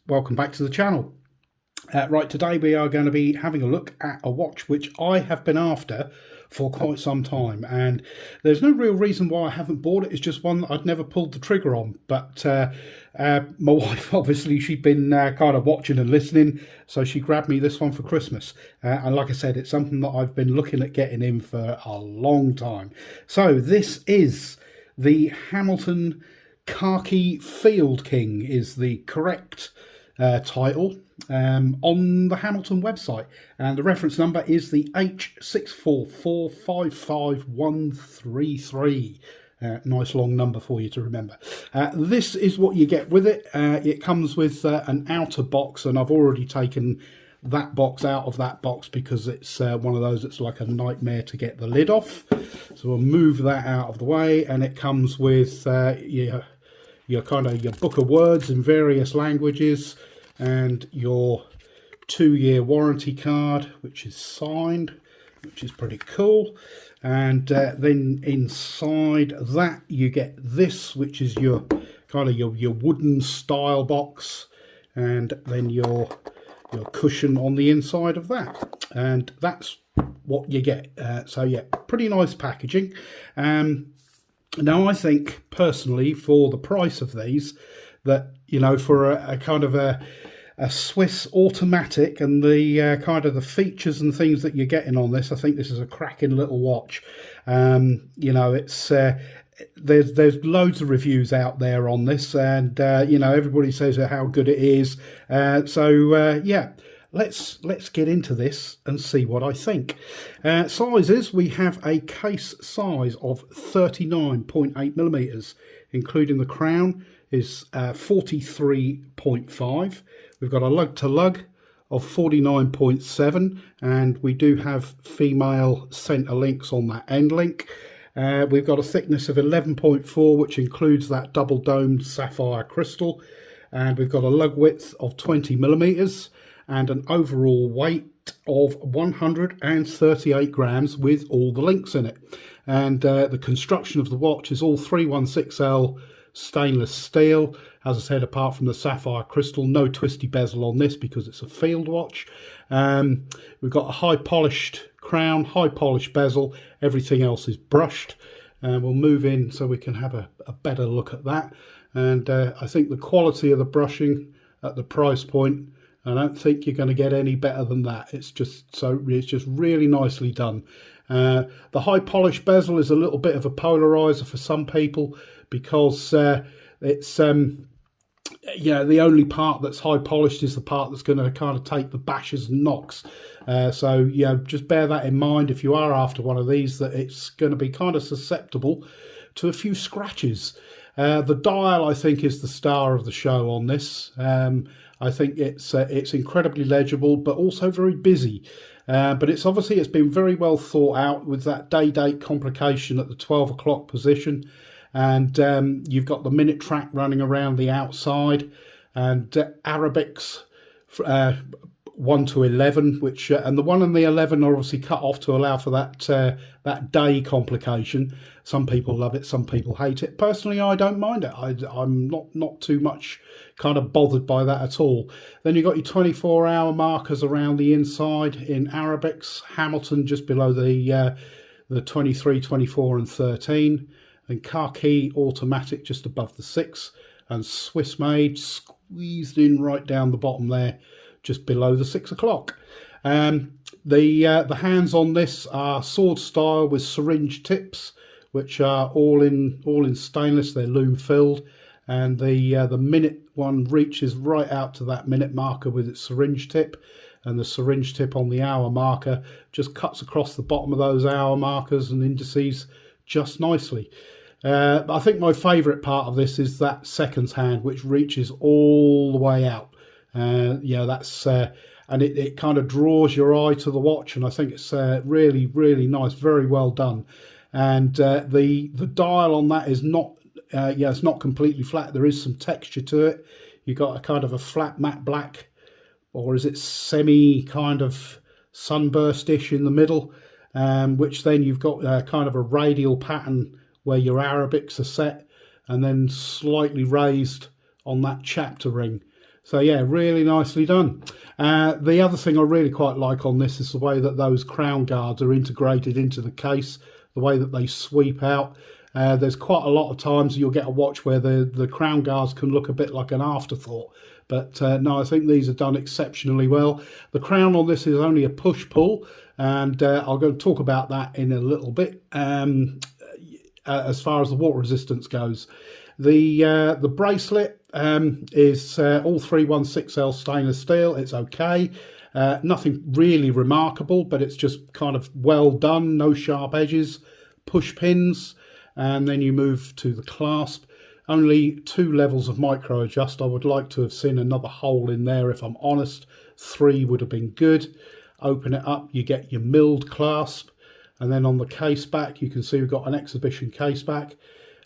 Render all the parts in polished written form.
welcome back to the channel. Right, today we are going to be having a look at a watch which I have been after for quite some time, and there's no real reason why I haven't bought it. It's just one that I'd never pulled the trigger on, but my wife, obviously, she'd been kind of watching and listening, so she grabbed me this one for Christmas, and like I said, it's something that I've been looking at getting in for a long time. So this is the Hamilton Khaki King is the correct title on the Hamilton website, and the reference number is the H64455133. Nice long number for you to remember. This is what you get with it. It comes with an outer box, and I've already taken that box out of that box because it's one of those that's like a nightmare to get the lid off. So we'll move that out of the way, and it comes with your book of words in various languages, and your 2-year warranty card, which is signed, which is pretty cool. And then inside that you get this, which is your your wooden style box, and then your cushion on the inside of that, and that's what you get. So yeah, pretty nice packaging. Now I think personally, for the price of these, that for a kind of a Swiss automatic and the kind of the features and things that you're getting on this, I think this is a cracking little watch. It's there's loads of reviews out there on this, and everybody says how good it is. Yeah, let's get into this and see what I think. Sizes: we have a case size of 39.8 millimeters, including the crown is 43.5. We've got a lug to lug of 49.7, and we do have female centre links on that end link. We've got a thickness of 11.4, which includes that double domed sapphire crystal, and we've got a lug width of 20 millimeters and an overall weight of 138 grams with all the links in it. And the construction of the watch is all 316L stainless steel. As I said, apart from the sapphire crystal, no twisty bezel on this because it's a field watch. We've got a high polished crown, high polished bezel, everything else is brushed. We'll move in so we can have a better look at that. And I think the quality of the brushing at the price point, I don't think you're going to get any better than that. It's just really nicely done. The high polished bezel is a little bit of a polarizer for some people, because it's the only part that's high polished is the part that's going to kind of take the bashes and knocks. So just bear that in mind if you are after one of these, that it's going to be kind of susceptible to a few scratches. The dial, I think, is the star of the show on this. I think it's incredibly legible, but also very busy. But it's been very well thought out with that day-date complication at the 12 o'clock position. And you've got the minute track running around the outside, and Arabics 1 to 11, which and the 1 and the 11 are obviously cut off to allow for that day complication. Some people love it, some people hate it. Personally, I don't mind it. I'm not too much kind of bothered by that at all. Then you've got your 24-hour markers around the inside in Arabics, Hamilton just below the 23, 24 and 13. And Khaki automatic just above the 6, and Swiss made squeezed in right down the bottom there, just below the 6 o'clock. The hands on this are sword style with syringe tips, which are all in stainless. They're Lume filled, and the minute one reaches right out to that minute marker with its syringe tip, and the syringe tip on the hour marker just cuts across the bottom of those hour markers and indices just nicely. I think my favourite part of this is that seconds hand, which reaches all the way out. That's and it kind of draws your eye to the watch, and I think it's really, really nice, very well done. And the dial on that is not it's not completely flat. There is some texture to it. You've got a kind of a flat matte black, or is it semi kind of sunburst-ish in the middle, which then you've got kind of a radial pattern where your Arabics are set, and then slightly raised on that chapter ring. So yeah, really nicely done. The other thing I really quite like on this is the way that those crown guards are integrated into the case, the way that they sweep out. There's quite a lot of times you'll get a watch where the crown guards can look a bit like an afterthought. But no, I think these are done exceptionally well. The crown on this is only a push-pull, and I'll go and talk about that in a little bit. As far as the water resistance goes, the bracelet is all 316L stainless steel. It's okay. Nothing really remarkable, but it's just kind of well done. No sharp edges, push pins, and then you move to the clasp. Only 2 levels of micro adjust. I would like to have seen another hole in there, if I'm honest. 3 would have been good. Open it up, you get your milled clasp, and then on the case back you can see we've got an exhibition case back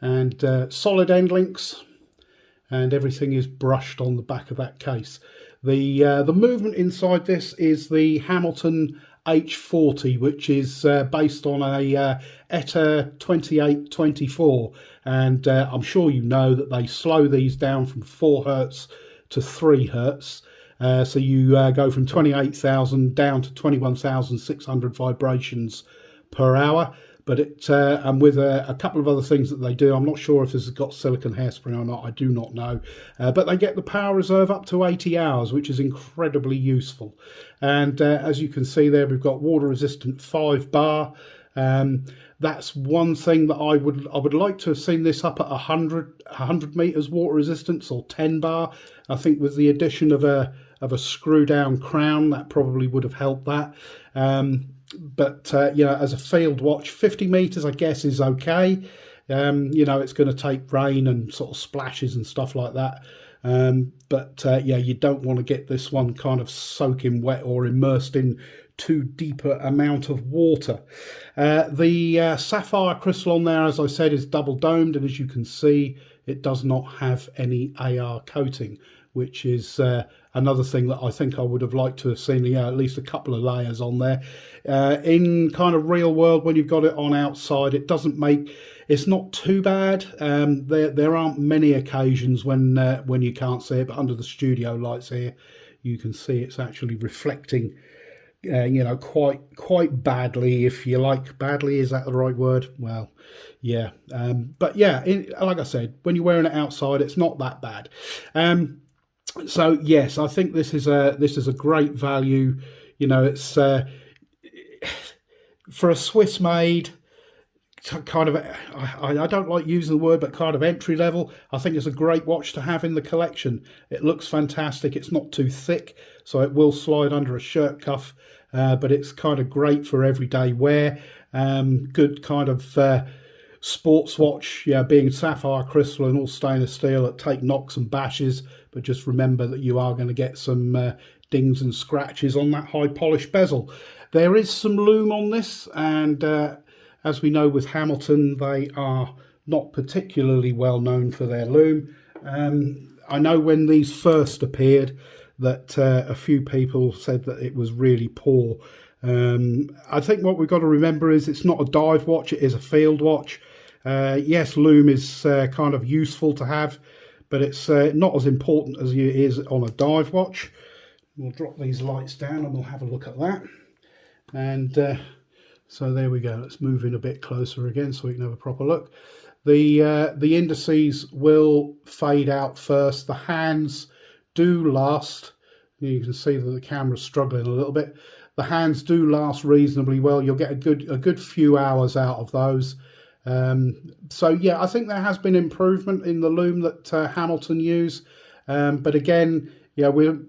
and solid end links, and everything is brushed on the back of that case. The movement inside this is the Hamilton H40, which is based on a ETA 2824, and I'm sure you know that they slow these down from 4 Hertz to 3 Hertz. So you go from 28,000 down to 21,600 vibrations per hour. But it and with a couple of other things that they do, I'm not sure if this has got silicon hairspring or not, I do not know. But they get the power reserve up to 80 hours, which is incredibly useful. And as you can see there, we've got water resistant 5 bar. That's one thing that I would like to have seen this up at 100 meters water resistance, or 10 bar. I think with the addition of a screw down crown, that probably would have helped that. But you know, as a field watch, 50 meters I guess is okay. You know, it's going to take rain and sort of splashes and stuff like that. But yeah, you don't want to get this one kind of soaking wet or immersed in too deeper amount of water. The sapphire crystal on there, as I said, is double domed, and as you can see, it does not have any AR coating, which is another thing that I think I would have liked to have seen, yeah, at least a couple of layers on there. In kind of real world, when you've got it on outside, it doesn't make, it's not too bad. There aren't many occasions when you can't see it, but under the studio lights here, you can see it's actually reflecting, you know, quite badly, if you like. Badly, is that the right word? Well, yeah. But yeah, like I said, when you're wearing it outside, it's not that bad. So yes, I think this is a great value. You know, it's for a Swiss made kind of, I don't like using the word, but kind of entry level. I think it's a great watch to have in the collection. It looks fantastic. It's not too thick, so it will slide under a shirt cuff, but it's kind of great for everyday wear. Good kind of sports watch, yeah, being sapphire crystal and all stainless steel, that take knocks and bashes, but just remember that you are going to get some dings and scratches on that high polished bezel. There is some lume on this, and as we know with Hamilton, they are not particularly well known for their lume. I know when these first appeared that a few people said that it was really poor. I think what we've got to remember is it's not a dive watch, it is a field watch. Yes, lume is kind of useful to have, but it's not as important as it is on a dive watch. We'll drop these lights down and we'll have a look at that. And so there we go. Let's move in a bit closer again so we can have a proper look. The indices will fade out first. The hands do last. You can see that the camera's struggling a little bit. The hands do last reasonably well. You'll get a good few hours out of those. So yeah, I think there has been improvement in the lume that Hamilton use. But again, yeah, we're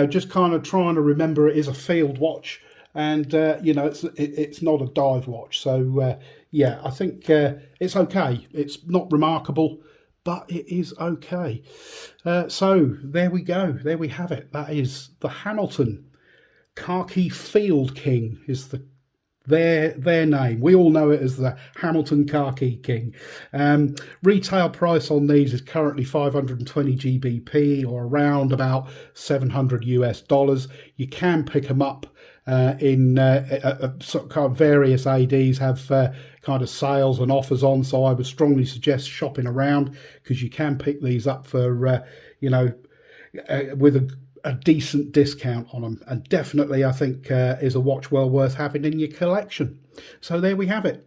just kind of trying to remember it is a field watch, and you know, it's not a dive watch. So yeah, I think it's okay. It's not remarkable, but it is okay. So there we go. There we have it. That is the Hamilton Khaki King is their name. We all know it as the Hamilton Khaki King. Retail price on these is currently 520 GBP, or around about $700 US. You can pick them up in sort of, kind of various ADs have kind of sales and offers on, so I would strongly suggest shopping around, because you can pick these up for you know, with a decent discount on them, and definitely I think is a watch well worth having in your collection. So there we have it.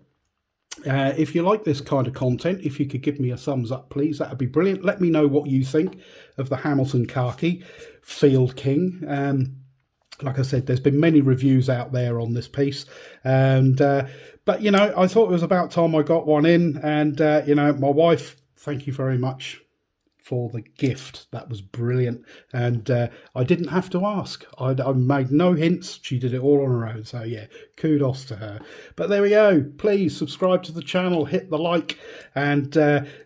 If you like this kind of content, if you could give me a thumbs up, please, that would be brilliant. Let me know what you think of the Hamilton Khaki Field King. Like I said, there's been many reviews out there on this piece, and but you know, I thought it was about time I got one in, and you know, my wife, thank you very much for the gift. That was brilliant, and I didn't have to ask. I made no hints. She did it all on her own, so yeah, kudos to her. But there we go. Please subscribe to the channel, hit the like, and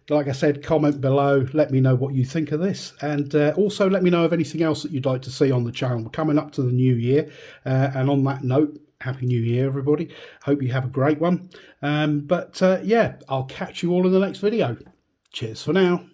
like I said, comment below. Let me know what you think of this, and also let me know of anything else that you'd like to see on the channel. We're coming up to the new year, and on that note, Happy New Year, everybody. Hope you have a great one. Yeah, I'll catch you all in the next video. Cheers for now.